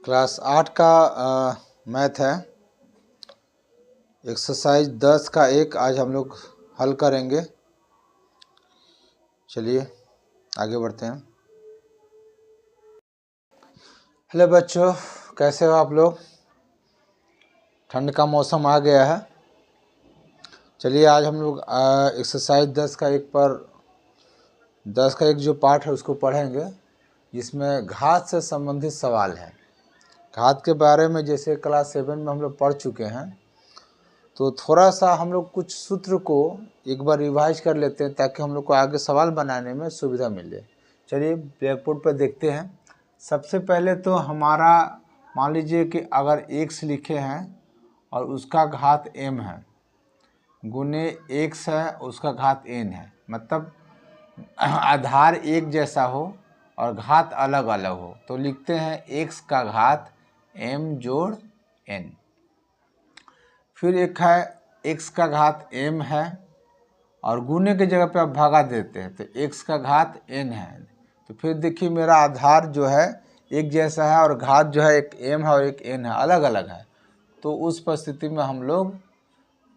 Class 8 का math है। Exercise 10 का 1 आज हम लोग हल करेंगे। चलिए आगे बढ़ते हैं। हेलो बच्चों, कैसे हो आप लोग? ठंड का मौसम आ गया है। चलिए आज हम लोग एक्सरसाइज 10 का 1 पर 10 का 1 जो पार्ट है उसको पढ़ेंगे, जिसमें घात से संबंधित सवाल है। घात के बारे में जैसे क्लास 7 में हम लोग पढ़ चुके हैं, तो थोड़ा सा हम लोग कुछ सूत्र को एक बार रिवाइज कर लेते हैं ताकि हम लोग को आगे सवाल बनाने में सुविधा मिले। चलिए ब्लैक बोर्ड पर देखते हैं। सबसे पहले तो हमारा मान लीजिए कि अगर x लिखे हैं और उसका घात m है, गुने x है उसका घात n है, मतलब आधार एक जैसा हो और घात अलग अलग हो, तो लिखते हैं x का घात m जोड़ n। फिर एक है x का घात m है और गुने की जगह पे आप भागा देते हैं तो x का घात n है। तो फिर देखिए मेरा आधार जो है एक जैसा है और घात जो है एक m है और एक n है, अलग अलग है। तो उस परिस्थिति में हम लोग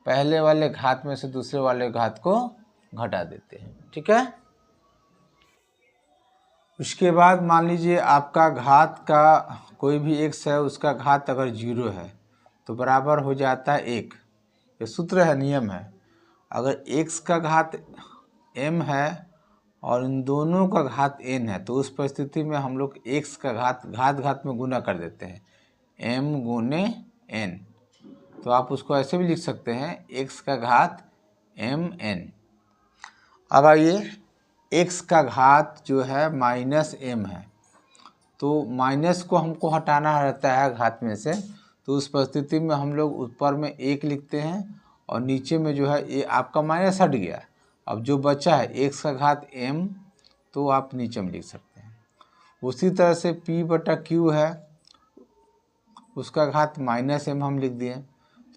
पहले वाले घात में से दूसरे वाले घात को घटा देते हैं, ठीक है। उसके बाद मान लीजिए आपका घात का कोई भी x है, उसका घात अगर 0 है तो बराबर हो जाता है 1। ये सूत्र है, नियम है। अगर x का घात m है और इन दोनों का घात n है तो उस परिस्थिति में हम लोग x का घात में गुना कर देते हैं, m गुने n। तो आप उसको ऐसे भी लिख सकते हैं, x का घात mn। अब आइए, x का घात जो है माइनस m है, तो माइनस को हमको हटाना रहता है घात में से, तो उस परिस्थिति में हम लोग ऊपर में 1 लिखते हैं और नीचे में जो है ये आपका माइनस हट गया। अब जो बचा है x का घात m, तो आप नीचे में लिख सकते हैं। उसी तरह से p बटा q है, उसका घात माइनस m हम लिख दिए।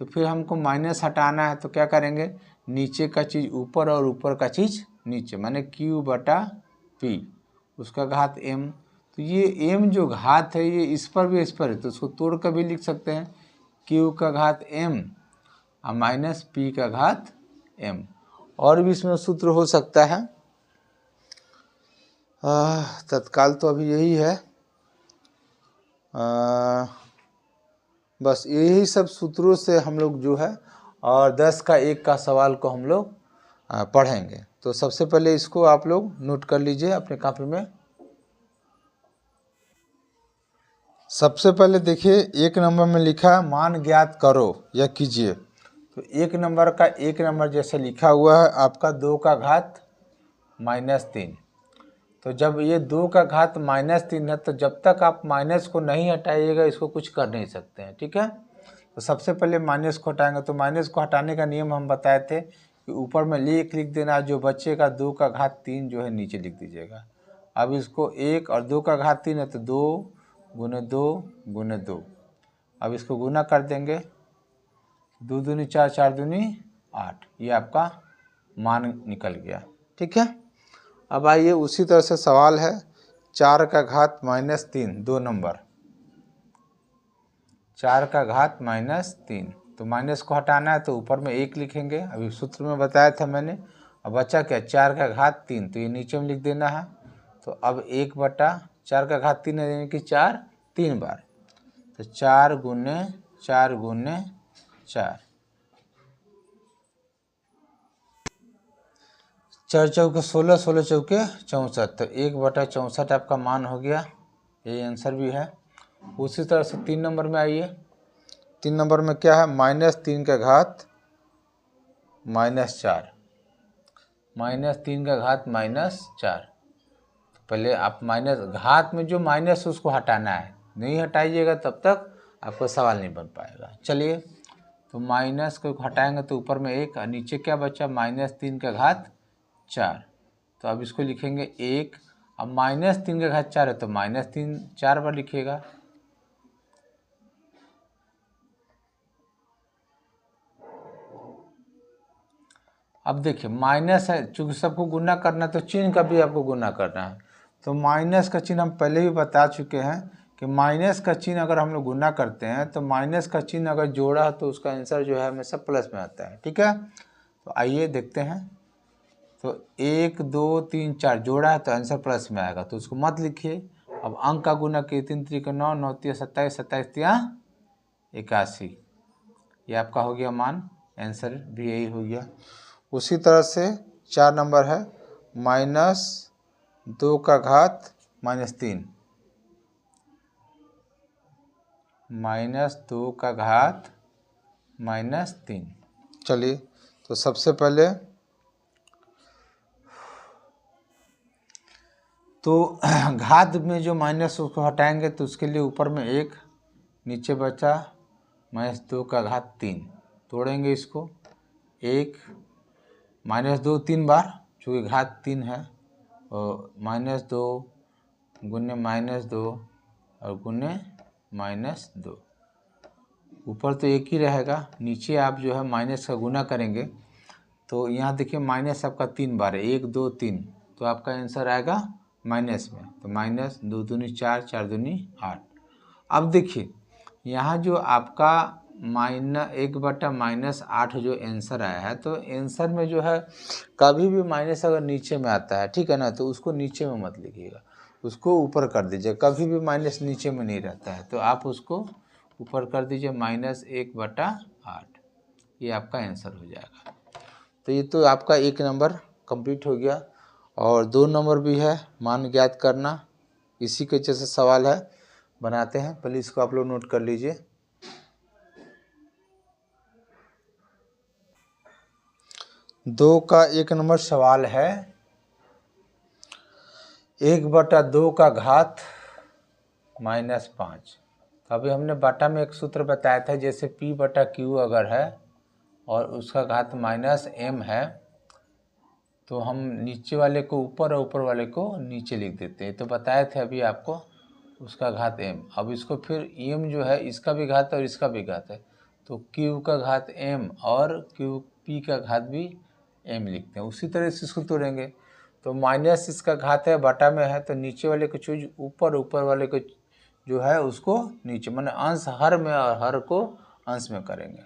तो फिर हमको माइनस हटाना है तो क्या करेंगे, नीचे का चीज़ ऊपर और ऊपर का चीज़ नीचे, माने q बटा p, उसका घात m। तो ये m जो घात है ये इस पर भी इस पर है, तो उसको तोड़ कर भी लिख सकते हैं, q का घात m और माइनस p का घात m। और भी इसमें सूत्र हो सकता है, तत्काल तो अभी यही है। बस यही सब सूत्रों से हम लोग जो है और 10 का 1 का सवाल को हम लोग पढ़ेंगे। तो सबसे पहले इसको आप लोग नोट कर लीजिए अपने कॉपी में। सबसे पहले देखिए 1 नंबर में लिखा है मान ज्ञात करो या कीजिए। तो 1 नंबर का 1 नंबर जैसे लिखा हुआ है आपका 2 का घात -3। तो जब ये 2 का घात -3 है तो जब तक आप माइनस को नहीं हटाइएगा इसको कुछ कर नहीं सकते हैं, ठीक है। तो सबसे पहले माइनस को हटाएंगे, तो माइनस को हटाने का नियम हम बताए थे कि ऊपर में लिख देना, जो बचेगा 2 का घात 3 जो है नीचे लिख दीजिएगा। अब इसको 1 और 2 का घात 3 है तो 2 गुने 2 गुने 2। अब इसको गुना कर देंगे, 2 दूनी 4, 4 दूनी 8, ये आपका मान निकल गया, ठीक है। अब आइए उसी तरह से सवाल है 4 का घात -3, 2 नंबर, 4 का घात -3। तो माइनस को हटाना है तो ऊपर में 1 लिखेंगे, अभी सूत्र में बताया था मैंने। अब बचा क्या, 4 का घात 3, तो ये नीचे में लिख देना है। तो अब 1 बटा 4 का घात 3 है, यानी कि 4 3 बार, तो 4 गुने 4 गुने 4, 4 चौके 16, 16 चौके 64, तो 1 बटा 64 आपका मान हो गया। ये आंसर भी है। उसी तरह से 3 नंबर में आइए। 3 नंबर में क्या है, -3 का घात -4, -3 का घात -4। पहले आप माइनस घात में जो माइनस उसको हटाना है, नहीं हटाइएगा तब तक आपका सवाल नहीं बन पाएगा। चलिए, तो माइनस को हटाएंगे तो ऊपर में 1 और नीचे क्या बचा, -3 का घात 4। तो अब इसको लिखेंगे 1, अब -3 का घात 4 है तो -3 4 बार लिखिएगा। अब देखिए माइनस है, चूँकि सबको गुना करना है तो चिन्ह का भी आपको गुना करना है। तो माइनस का चिन्ह हम पहले भी बता चुके हैं कि माइनस का चिन्ह अगर हम लोग गुना करते हैं तो माइनस का चिन्ह अगर जोड़ा तो उसका आंसर जो है हमेशा प्लस में आता है। ठीक है, तो आइए देखते हैं। तो 1 2 3 4 जोड़ा है तो आंसर प्लस में आएगा, तो उसको मत लिखिए। अब अंक का गुना किए 3 3 9 9 3 27 27 3 81, ये आपका हो गया मान, आंसर भी यही हो गया। उसी तरह से 4 नंबर है -2 का घात -3, -2 का घात -3। चलिए, तो सबसे पहले तो घात में जो माइनस उसको हटाएंगे तो उसके लिए ऊपर में 1, नीचे बचा -2 का घात 3, तोड़ेंगे इसको 1 -2 3 बार, चूँकि घात 3 है, और -2 गुने -2 और गुने -2, ऊपर तो 1 ही रहेगा, नीचे आप जो है माइनस का गुना करेंगे तो यहाँ देखिए माइनस आपका 3 बार है, 1 2 3, तो आपका आंसर आएगा माइनस में, तो -2 दूनी 4 4 दूनी 8। अब देखिए यहाँ जो आपका -1/-8 जो आंसर आया है, तो आंसर में जो है कभी भी माइनस अगर नीचे में आता है, ठीक है ना, तो उसको नीचे में मत लिखिएगा, उसको ऊपर कर दीजिए। कभी भी माइनस नीचे में नहीं रहता है, तो आप उसको ऊपर कर दीजिए -1/8, ये आपका आंसर हो जाएगा। तो ये तो आपका 1 नंबर कंप्लीट हो गया, और 2 नंबर भी है, मान ज्ञात करना, इसी के जैसे सवाल है, बनाते हैं। पहले इसको आप लोग नोट कर लीजिए। 2 का 1 नंबर सवाल है 1/2 का घात -5। अभी हमने बाटा में एक सूत्र बताया था, जैसे P/Q अगर है और उसका घात -m है, तो हम नीचे वाले को ऊपर और ऊपर वाले को नीचे लिख देते हैं, तो बताए थे अभी आपको, उसका घात m। अब इसको फिर m जो है, इसका भी घात और इसका भी घात है, तो q का घात m और p का घात भी m लिखते हैं। उसी तरह से इसको तोड़ेंगे, तो माइनस इसका घात है, बटा में है, तो नीचे वाले को चीज ऊपर, ऊपर वाले को जो है उसको नीचे, माने अंश हर में और हर को अंश में करेंगे,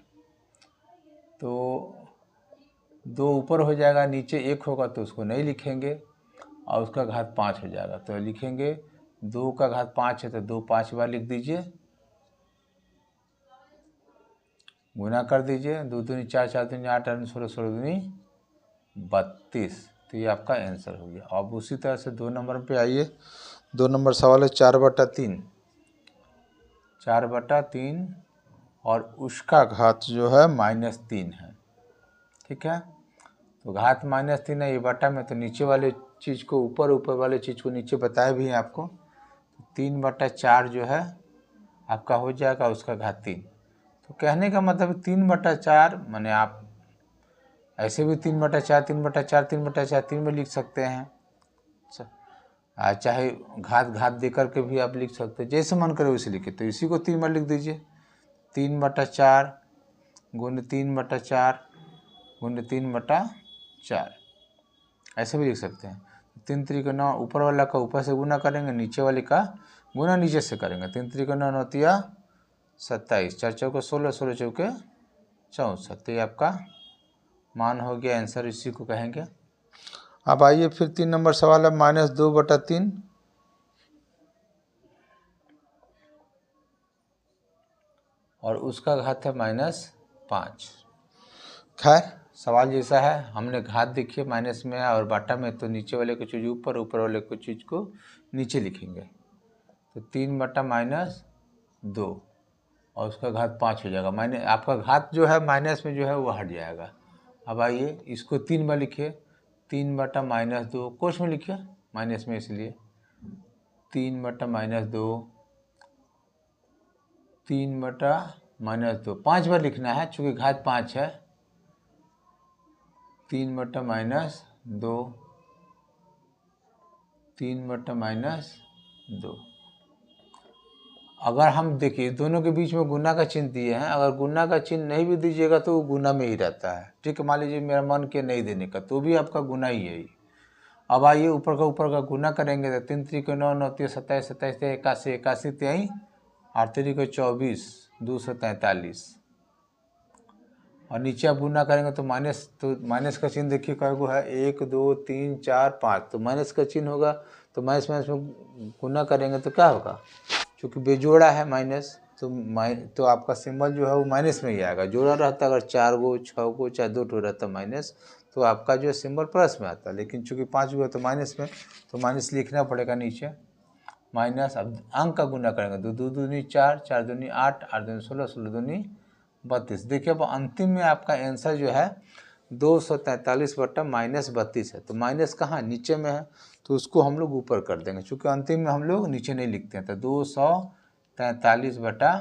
तो 2 ऊपर हो जाएगा, नीचे 1 होगा तो उसको नहीं लिखेंगे, और उसका घात 5 हो जाएगा, तो लिखेंगे 2 का घात 5 है, तो 2 5 बार लिख दीजिए, गुना कर दीजिए, 2 दूनी 4 4 दूनी 8 8 16 16 दूनी 32, तो ये आपका आंसर हो गया। अब उसी तरह से 2 नंबर पे आइए। 2 नंबर सवाल है 4/3, 4/3 और उसका घात जो है -3 है। ठीक है, तो घात -3 है, ये बटा में, तो नीचे वाले चीज़ को ऊपर, ऊपर वाले चीज़ को नीचे बताए भी हैं आपको, 3/4 जो है आपका हो जाएगा उसका घात 3। तो कहने का मतलब 3/4, माने आप ऐसे भी 3/4 3/4 3/4 3 में लिख सकते हैं, चाहे घात घात दे करके भी आप लिख सकते हैं, जैसे मन करे वैसे लिखे, तो इसी को 3 बार लिख दीजिए, 3/4 गुने 3/4 गुने 3/4, ऐसे भी लिख सकते हैं। 3 3 का 9, ऊपर वाला का ऊपर से गुना करेंगे, नीचे वाले का गुना नीचे से करेंगे, 3 3 का 9 9 तिया 27, 4 चौके 16 16 चौके 64, तो ये आपका मान हो गया, आंसर इसी को कहेंगे। अब आइए फिर 3 नंबर सवाल है -2/3, और उसका घात है -5। खैर सवाल जैसा है, हमने घात देखिए माइनस में है और बाटा में, तो नीचे वाले को चीज़ ऊपर, ऊपर वाले को चीज़ को नीचे लिखेंगे, तो 3/-2 और उसका घात 5 हो जाएगा। माइनस आपका घात जो है माइनस में जो है वो हट जाएगा। अब आइए इसको 3 बार लिखिए, 3/-2, कोश में लिखिए माइनस में, इसलिए 3/-2, 3/-2, 5 बार लिखना है चूँकि घात 5 है, 3/-2, 3/-2। अगर हम देखिए दोनों के बीच में गुना का चिन्ह दिए हैं, अगर गुना का चिन्ह नहीं भी दीजिएगा तो वो गुना में ही रहता है। ठीक है, मान लीजिए मेरा मन के नहीं देने का, तो भी आपका गुना ही है। अब आइए ऊपर का गुना करेंगे तो 3 3 9 9 3 27 27 81 81 3 8 3 को 24 243 और नीचे आप गुना करेंगे तो माइनस का चिन्ह देखिए कई गो है 1 2 3 4 5 तो माइनस का चिन्ह होगा तो माइनस में गुना करेंगे तो क्या होगा, क्योंकि बेजोड़ा है माइनस तो आपका सिंबल जो है वो माइनस में ही आएगा। जोड़ा रहता अगर 4 गो 6 गो चाहे 2 ठो रहता माइनस तो आपका जो सिंबल प्लस में आता, लेकिन चूंकि 5 गो है तो माइनस में, तो माइनस लिखना पड़ेगा नीचे माइनस। अब अंक का गुना करेंगे तो 2 दूनी 4 4 दूनी 8 8 दूनी 16 16 दूनी 32। देखिए अब अंतिम में आपका आंसर जो है 243 बटा -32 है। तो माइनस कहाँ नीचे में है तो उसको हम लोग ऊपर कर देंगे, क्योंकि अंतिम में हम लोग नीचे नहीं लिखते हैं। तो 243 बटा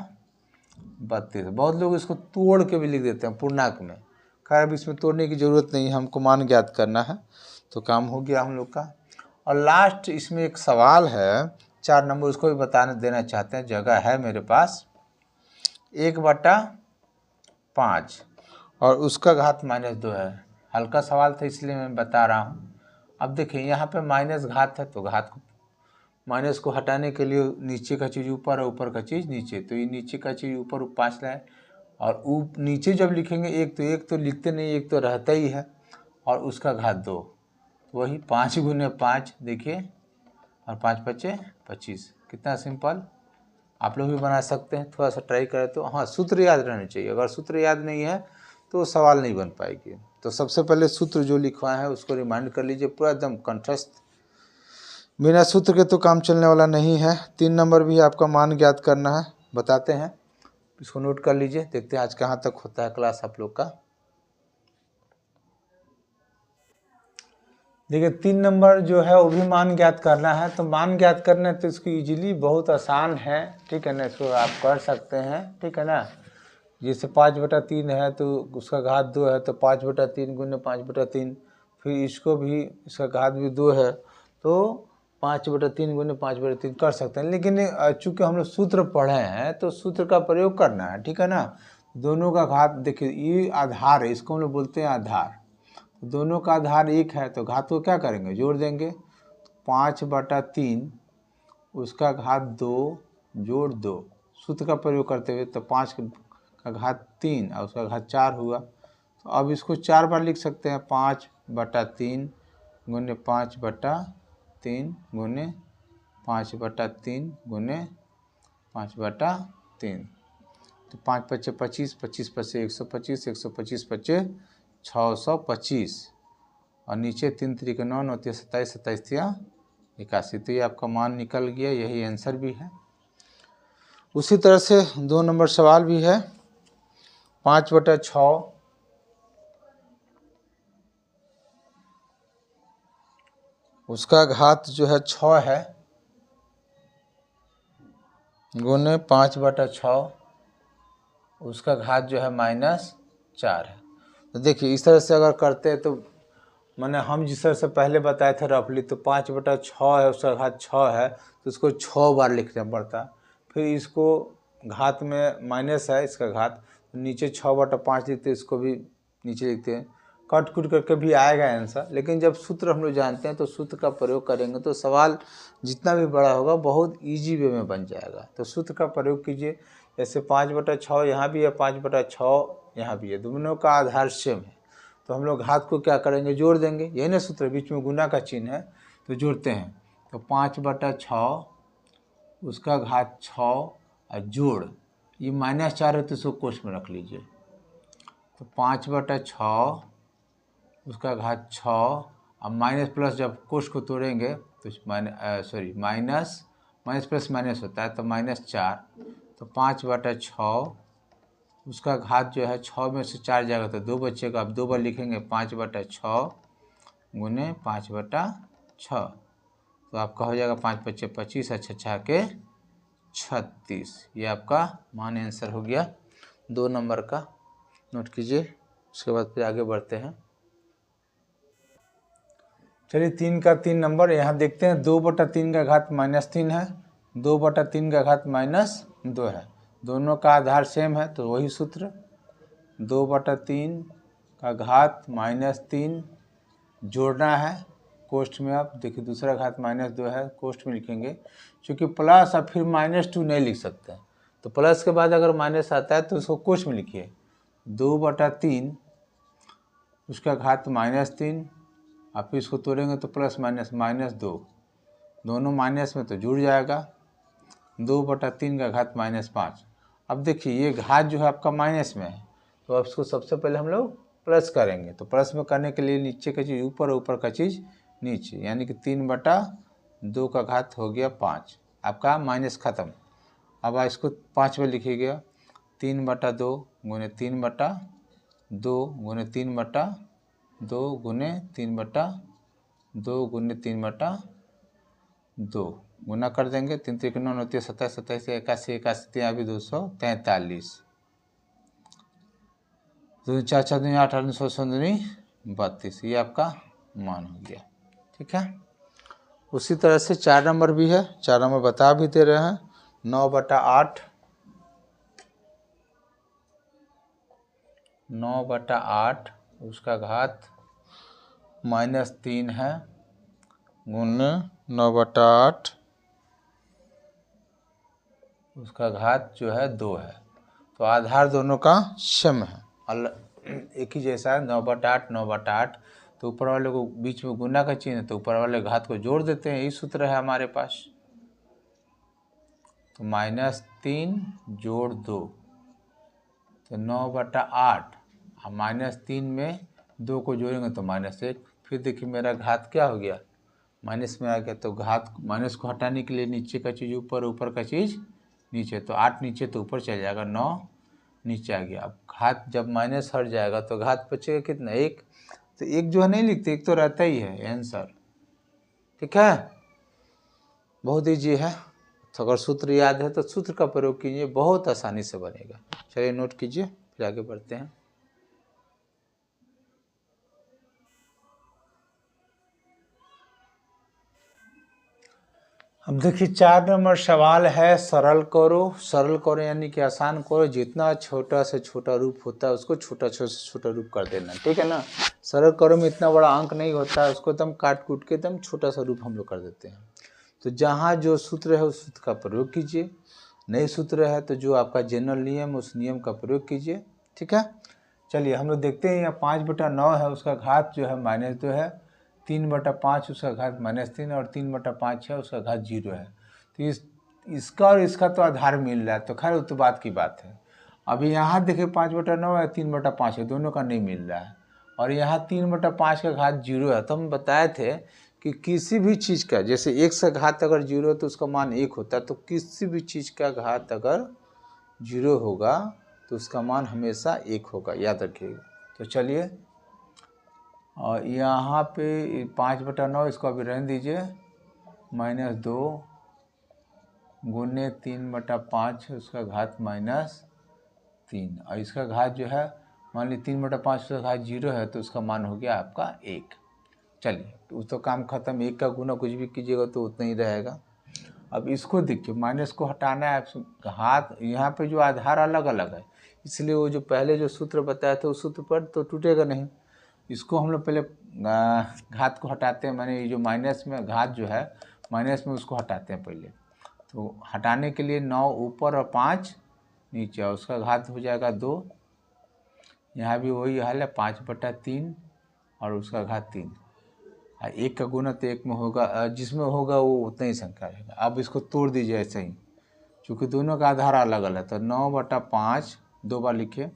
32। बहुत लोग इसको तोड़ के भी लिख देते हैं पूर्णांक में, खैर अब इसमें तोड़ने की ज़रूरत नहीं है, हमको मान ज्ञात करना है तो काम हो गया हम लोग का। और लास्ट इसमें एक सवाल है 4 नंबर, उसको भी बताने देना चाहते हैं, जगह है मेरे पास 1/5 और उसका घात -2 है। हल्का सवाल था इसलिए मैं बता रहा हूँ। अब देखिए यहाँ पे माइनस घात है तो घात को माइनस को हटाने के लिए नीचे का चीज़ ऊपर और ऊपर का चीज़ नीचे, तो ये नीचे का चीज़ ऊपर 5 लाए और नीचे जब लिखेंगे एक तो लिखते नहीं, एक तो रहता ही है और उसका घात 2, तो वही 5 × 5 देखिए और 5 5 25। कितना सिंपल, आप लोग भी बना सकते हैं, थोड़ा सा ट्राई करें तो। हाँ सूत्र याद रहना चाहिए, अगर सूत्र याद नहीं है तो सवाल नहीं बन पाएगी। तो सबसे पहले सूत्र जो लिखवाए है उसको रिमाइंड कर लीजिए पूरा एकदम कंठस्थ, बिना सूत्र के तो काम चलने वाला नहीं है। 3 नंबर भी आपका मान ज्ञात करना है, बताते हैं, इसको नोट कर लीजिए। देखते हैं आज कहाँ तक होता है क्लास आप लोग का। देखिए 3 नंबर जो है वो भी मान ज्ञात करना है। तो मान ज्ञात करना है तो इसको इजीली बहुत आसान है, ठीक है ना, इसको आप कर सकते हैं, ठीक है ना। जैसे 5/3 है तो उसका घात 2 है तो 5/3 × 5/3, फिर इसको भी इसका घात भी 2 है तो 5/3 × 5/3 कर सकते हैं। लेकिन चूँकि हम लोग सूत्र पढ़े हैं तो सूत्र का प्रयोग करना है, ठीक है ना। दोनों का घात देखिए ये आधार है, इसको हम लोग बोलते हैं आधार। दोनों का आधार 1 है तो घात को क्या करेंगे, जोड़ देंगे। 5/3 उसका घात 2 जोड़ 2 सूत्र का प्रयोग करते हुए तो 5 का घात 3 और उसका घात 4 हुआ। तो अब इसको 4 बार लिख सकते हैं, 5/3 × 5/3 × 5/3 × 5/3। तो 5 5 25 25 5 125 125 5 625 और नीचे 3 3 9 9 27 27 81। तो ये आपका मान निकल गया, यही आंसर भी है। उसी तरह से 2 नंबर सवाल भी है 5/6 उसका घात जो है 6 है गुने 5/6 उसका घात जो है -4 है। तो देखिए इस तरह से अगर करते हैं तो मैंने हम जिस तरह से पहले बताए थे रफली, तो 5/6 है उसका घात 6 है तो उसको 6 बार लिखना पड़ता। फिर इसको घात में माइनस है इसका घात, तो नीचे 6/5 लिखते, इसको भी नीचे लिखते हैं, कट कुट करके भी आएगा आंसर। लेकिन जब सूत्र हम लोग जानते हैं तो सूत्र का प्रयोग करेंगे तो सवाल जितना भी बड़ा होगा बहुत ईजी वे में बन जाएगा। तो सूत्र का प्रयोग कीजिए, जैसे 5/6 यहाँ भी है, 5/6 यहाँ भी है, दोनों का आधार सेम है तो हम लोग घात को क्या करेंगे, जोड़ देंगे। यही ना सूत्र, बीच में गुना का चिन्ह है तो जोड़ते हैं। तो 5/6 उसका घात 6 और जोड़ ये -4 है तो इसको कोष्ठ में रख लीजिए। तो 5/6 उसका घात 6 और माइनस प्लस जब कोष्ठ को तोड़ेंगे तो माइनस प्लस माइनस होता है तो -4। तो 5/6 उसका घात जो है 6 में से 4 जाएगा तो 2 बचेगा। अब 2 बार लिखेंगे 5/6 × 5/6 तो आपका हो जाएगा 5 5 25 और 6 के 36। ये आपका मान आंसर हो गया 2 नंबर का, नोट कीजिए। उसके बाद फिर आगे बढ़ते हैं। चलिए 3 का 3 नंबर यहाँ देखते हैं। 2/3 का घात -3 है, 2/3 का घात -2 है, दोनों का आधार सेम है तो वही सूत्र 2/3 का घात -3 जोड़ना है कोष्ठ में आप देखिए दूसरा घात -2 है, कोष्ठ में लिखेंगे। क्योंकि प्लस और फिर -2 नहीं लिख सकते हैं, तो प्लस के बाद अगर माइनस आता है तो उसको कोष्ठ में लिखिए। 2/3 उसका घात -3, आप इसको तोड़ेंगे तो प्लस माइनस -2, दोनों माइनस में तो जुड़ जाएगा। 2/3 का घात -5। अब देखिए ये घात जो है आपका माइनस में है, तो अब इसको सबसे पहले हम लोग प्लस करेंगे। तो प्लस में करने के लिए नीचे का चीज़ ऊपर, ऊपर का चीज़ नीचे, यानी कि 3/2 का घात हो गया 5, आपका माइनस ख़त्म। अब इसको 5 में लिखिएगा। 3/2 गुने 3/2 गुने 3/2 गुने 3/2 गुने 3/2 गुना कर देंगे। 3 3 9 9 27 27 81 81 अभी 243, 2 4 4 2 8 8 16 32, ये आपका मान हो गया। ठीक है, उसी तरह से 4 नंबर भी है। 4 नंबर बता भी दे रहे हैं। 9/8 9/8 उसका घात -3 है, गुने 9/8 उसका घात जो है 2 है। तो आधार दोनों का सम है, एक ही जैसा है। 9/8 9/8, तो ऊपर वाले को बीच में गुना का चिन्ह है, तो ऊपर वाले घात को जोड़ देते हैं, यही सूत्र है हमारे पास। तो -3 जोड़ 2, तो 9/8, और -3 में 2 को जोड़ेंगे तो -1। फिर देखिए मेरा घात क्या हो गया, माइनस में आ गया। तो घात माइनस को हटाने के लिए नीचे का चीज़ ऊपर, ऊपर का चीज़ नीचे, तो 8 नीचे तो ऊपर चल जाएगा, 9 नीचे आ गया। अब घात जब माइनस हट जाएगा तो घात बचेगा कितना, 1। तो 1 जो है नहीं लिखते, 1 तो रहता ही है आंसर। ठीक है, बहुत ईजी है। तो अगर सूत्र याद है तो सूत्र का प्रयोग कीजिए, बहुत आसानी से बनेगा। चलिए नोट कीजिए, फिर आगे बढ़ते हैं। अब देखिए 4 नंबर सवाल है, सरल करो। सरल करो यानी कि आसान करो, जितना छोटा से छोटा रूप होता है उसको छोटा से छोटा रूप कर देना। ठीक है ना, सरल करो में इतना बड़ा अंक नहीं होता है, उसको एकदम काट कूट के एकदम छोटा सा रूप हम लोग कर देते हैं। तो जहाँ जो सूत्र है उस सूत्र का प्रयोग कीजिए, नए सूत्र है तो जो आपका जनरल नियम उस नियम का प्रयोग कीजिए। ठीक है, चलिए हम लोग देखते हैं। यहाँ 5/9 है, उसका घात जो है -2 है। 3/5 उसका घात -3, और 3/5 है उसका घात 0 है। तो इसका और इसका तो आधार मिल रहा है, तो खैर वो तो बात की बात है। अभी यहाँ देखिए 5/9 है, 3/5 है, दोनों का नहीं मिल रहा है। और यहाँ 3/5 का घात 0 है। तो हम बताए थे कि किसी भी चीज़ का, जैसे 1 का घात अगर 0 है तो उसका मान 1 होता है, तो किसी भी चीज़ का घात अगर 0 होगा तो उसका मान हमेशा 1 होगा, याद रखिएगा। तो चलिए, और यहाँ पे 5/9 इसको अभी रहने दीजिए, -2 गुने 3/5 उसका घात -3, और इसका घात जो है मान लीजिए 3/5 उसका घात 0 है, तो उसका मान हो गया आपका 1। चलिए तो तो काम खत्म, 1 का गुना कुछ भी कीजिएगा तो उतना ही रहेगा। अब इसको देखिए, माइनस को हटाना है, घात यहाँ पे जो आधार अलग अलग है, इसलिए वो जो पहले जो सूत्र बताया था उस सूत्र पर तो टूटेगा नहीं। इसको हम लोग पहले घात को हटाते हैं, माने ये जो माइनस में घात जो है माइनस में उसको हटाते हैं पहले। तो हटाने के लिए 9 ऊपर और 5 नीचे, और उसका घात हो जाएगा 2। यहाँ भी वही हाल है, 5/3 और उसका घात 3। 1 का गुना तो 1 में होगा, जिसमें होगा वो उतना ही संख्या रहेगा। अब इसको तोड़ दीजिए ऐसे ही, क्योंकि दोनों का आधार अलग अलग है। तो 9/5 2 बार लिखे,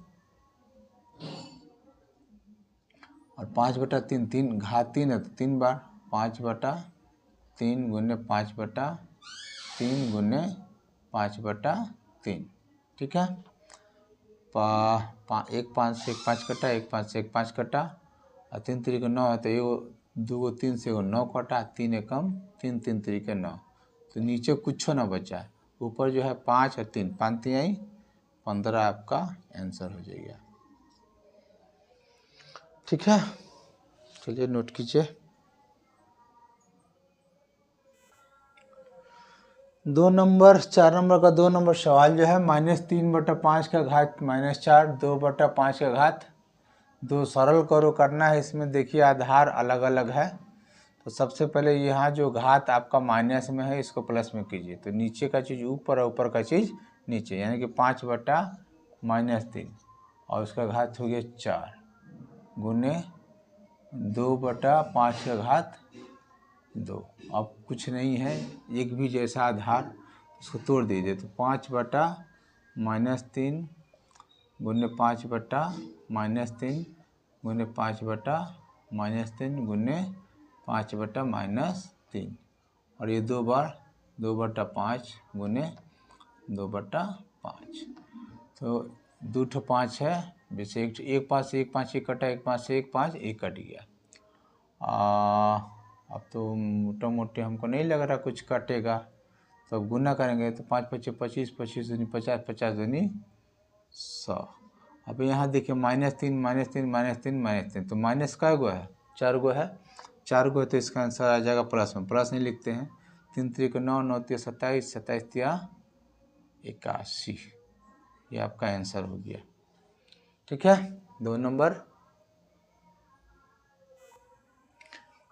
और 5/3 3 घात 3 है तो 3 बार, 5/3 गुने 5/3 गुने 5/3। ठीक है, 1 5 से 1 5 कटा, 1 5 से 1 5 कटा, और 3 3 9 है तो ये 2 3 से 9 कटा, 3 एकम 3 3 3 9। तो नीचे कुछ ना बचा, ऊपर जो है 5 और 3, 5 3 आई 15 आपका आंसर हो जाएगा। ठीक है, चलिए नोट कीजिए। 2 नंबर 4 नंबर का 2 नंबर सवाल जो है, -3/5 का घात -4, 2/5 का घात 2 सरल करो करना है। इसमें देखिए आधार अलग अलग है, तो सबसे पहले यहाँ जो घात आपका माइनस में है इसको प्लस में कीजिए, तो नीचे का चीज़ ऊपर और ऊपर का चीज़ नीचे, यानी कि 5/-3 और उसका घात हो गया 4 गुने 2/5 का घात 2। अब कुछ नहीं है, एक भी जैसा आधार, उसको तोड़ दीजिए, तो 5/-3 गुने 5/-3 गुने 5/-3 गुने 5/-3 और ये 2 बार 2/5 गुने 2/5। तो 2 5 है, जैसे एक 5 से 1 5 एक कटा, 1 5 से 1 5 एक कट गया। अब तो मोटा मोटे हमको नहीं लग रहा कुछ कटेगा, तो अब गुना करेंगे तो 5 5 25, 25 दूनी 50, 50 दूनी 100। अब यहाँ देखिए -3 तो माइनस का गो है, 4 गो है, 4 गो है, तो इसका आंसर आ जाएगा प्लस में, प्लस नहीं लिखते हैं। 3 3 9 9 3 27 27 3 81, ये आपका आंसर हो गया। ठीक है, 2 नंबर।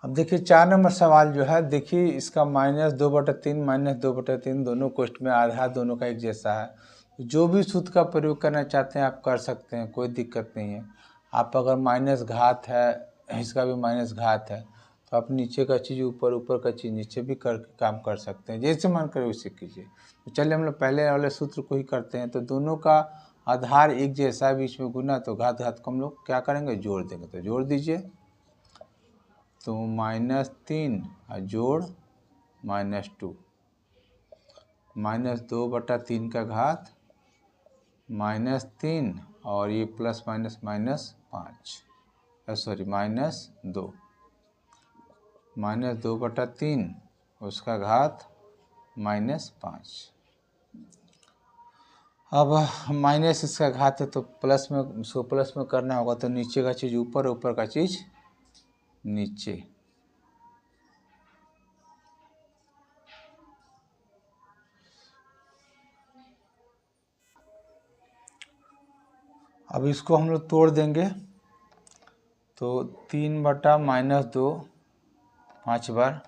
अब देखिए 4 नंबर सवाल जो है, देखिए इसका -2/3 -2/3 दोनों क्वेश्चन में आधार दोनों का एक जैसा है। जो भी सूत्र का प्रयोग करना चाहते हैं आप कर सकते हैं, कोई दिक्कत नहीं है। आप अगर माइनस घात है, इसका भी माइनस घात है, तो आप नीचे का चीज़ ऊपर, ऊपर का चीज़ नीचे भी करके काम कर सकते हैं, जैसे मन करे वैसे कीजिए। तो चलिए हम लोग पहले वाले सूत्र को ही करते हैं। तो दोनों का आधार एक जैसा, बीच में गुना, तो घात घात को हम लोग क्या करेंगे, जोड़ देंगे। तो जोड़ दीजिए, तो -3 और जोड़ -2, -2/3 का घात -3 और ये प्लस माइनस -5, सॉरी -2, -2/3 उसका घात -5। अब माइनस इसका घात है तो प्लस में, उसको प्लस में करना होगा, तो नीचे का चीज़ ऊपर, ऊपर का चीज़ नीचे। अब इसको हम लोग तोड़ देंगे, तो 3/-2 5 बार,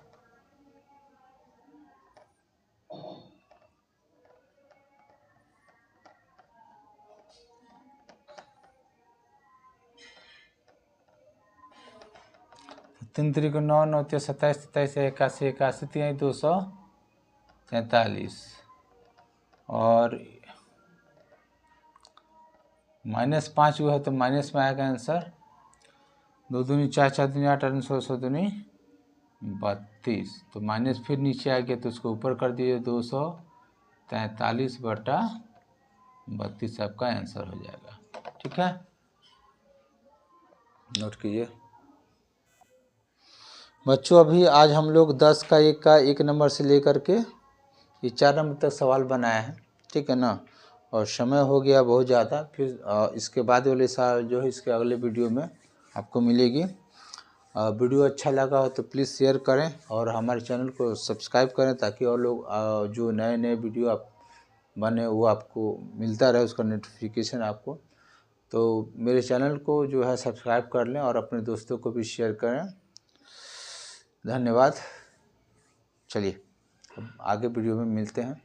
तीन 3 9 9 27 27 81 81 3 243 और -5 हुआ है, तो माइनस में आएगा आंसर। 2 दूनी 4 4 दूनी 8 8 16 16 दूनी 32, तो माइनस फिर नीचे आ गया, तो उसको ऊपर कर दिए, 243/32 आपका आंसर हो जाएगा। ठीक है, नोट कीजिए बच्चों। अभी आज हम लोग 10 का 1 नंबर से लेकर के ये 4 नंबर तक सवाल बनाए हैं, ठीक है ना। और समय हो गया बहुत ज़्यादा, फिर इसके बाद वाले साल जो है इसके अगले वीडियो में आपको मिलेगी। वीडियो अच्छा लगा हो तो प्लीज़ शेयर करें और हमारे चैनल को सब्सक्राइब करें, ताकि और लोग जो नए नए वीडियो आप बने वो आपको मिलता रहे, उसका नोटिफिकेशन आपको। तो मेरे चैनल को जो है सब्सक्राइब कर लें और अपने दोस्तों को भी शेयर करें। धन्यवाद। चलिए अब आगे वीडियो में मिलते हैं।